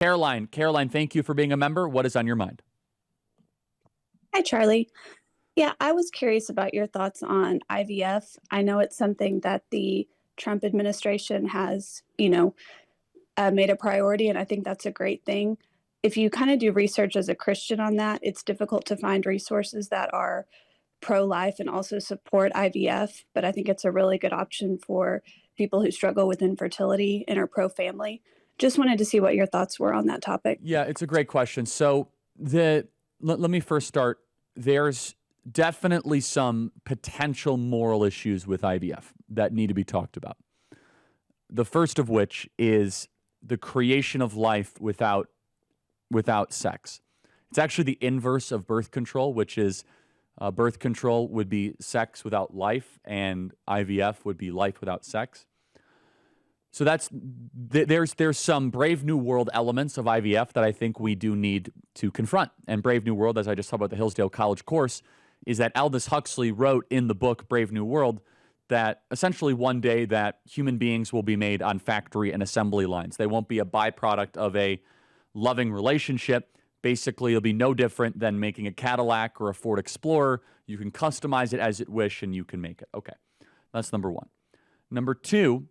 Caroline, thank you for being a member. What is on your mind? Hi, Charlie. Yeah, I was curious about your thoughts on IVF. I know it's something that the Trump administration has, made a priority, and I think that's a great thing. If you kind of do research as a Christian on that, it's difficult to find resources that are pro-life and also support IVF, but I think it's a really good option for people who struggle with infertility and are pro-family. Just wanted to see what your thoughts were on that topic. Yeah, it's a great question. So let me first start. There's definitely some potential moral issues with IVF that need to be talked about. The first of which is the creation of life without sex. It's actually the inverse of birth control, which is birth control would be sex without life, and IVF would be life without sex. So there's some Brave New World elements of IVF that I think we do need to confront. And Brave New World, as I just talked about the Hillsdale College course, is that Aldous Huxley wrote in the book Brave New World that essentially one day that human beings will be made on factory and assembly lines. They won't be a byproduct of a loving relationship. Basically, it'll be no different than making a Cadillac or a Ford Explorer. You can customize it as you wish and you can make it. Okay, that's number one. Number two,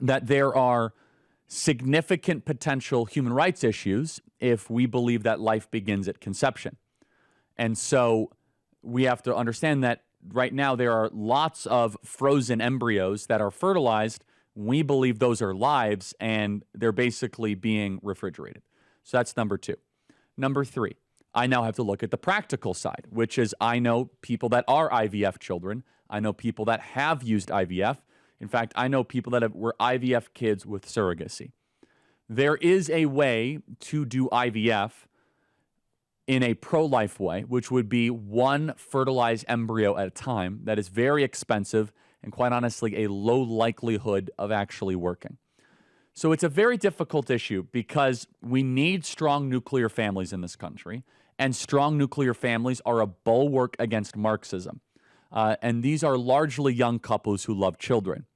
that there are significant potential human rights issues if we believe that life begins at conception. And so we have to understand that right now there are lots of frozen embryos that are fertilized. We believe those are lives, and they're basically being refrigerated. So that's number two. Number three, I now have to look at the practical side, which is I know people that are IVF children. I know people that have used IVF. In fact, I know people that were IVF kids with surrogacy. There is a way to do IVF in a pro-life way, which would be one fertilized embryo at a time. That is very expensive and, quite honestly, a low likelihood of actually working. So it's a very difficult issue because we need strong nuclear families in this country, and strong nuclear families are a bulwark against Marxism. And these are largely young couples who love children.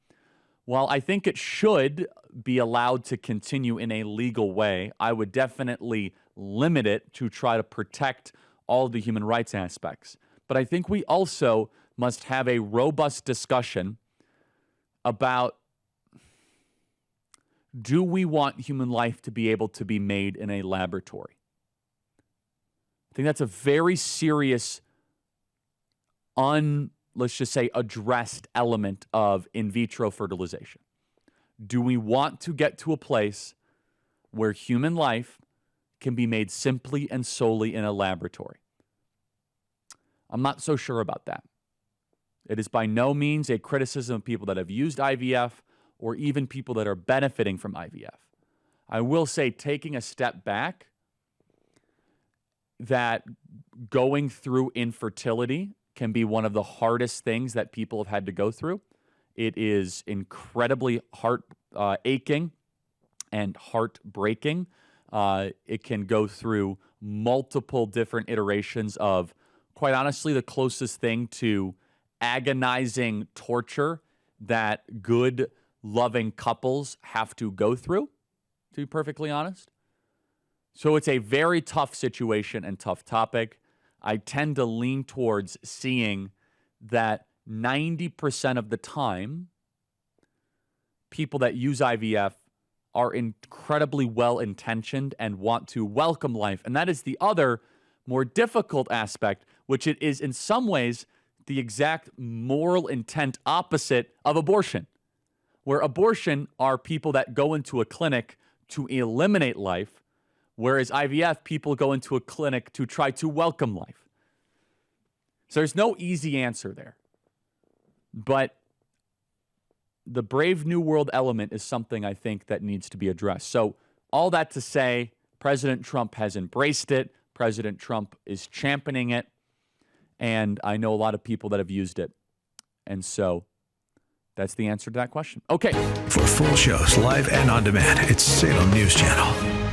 While I think it should be allowed to continue in a legal way, I would definitely limit it to try to protect all the human rights aspects. But I think we also must have a robust discussion about, do we want human life to be able to be made in a laboratory? I think that's a very serious, let's just say, addressed element of in vitro fertilization. Do we want to get to a place where human life can be made simply and solely in a laboratory? I'm not so sure about that. It is by no means a criticism of people that have used IVF or even people that are benefiting from IVF. I will say, taking a step back, that going through infertility can be one of the hardest things that people have had to go through. It is incredibly heart aching and heartbreaking. It can go through multiple different iterations of, quite honestly, the closest thing to agonizing torture that good, loving couples have to go through, to be perfectly honest. So it's a very tough situation and tough topic. I tend to lean towards seeing that 90% of the time, people that use IVF are incredibly well-intentioned and want to welcome life. And that is the other more difficult aspect, which it is in some ways the exact moral intent opposite of abortion, where abortion are people that go into a clinic to eliminate life, whereas IVF, people go into a clinic to try to welcome life. So there's no easy answer there. But the Brave New World element is something I think that needs to be addressed. So all that to say, President Trump has embraced it. President Trump is championing it. And I know a lot of people that have used it. And so that's the answer to that question. Okay. For full shows, live and on demand, it's Salem News Channel.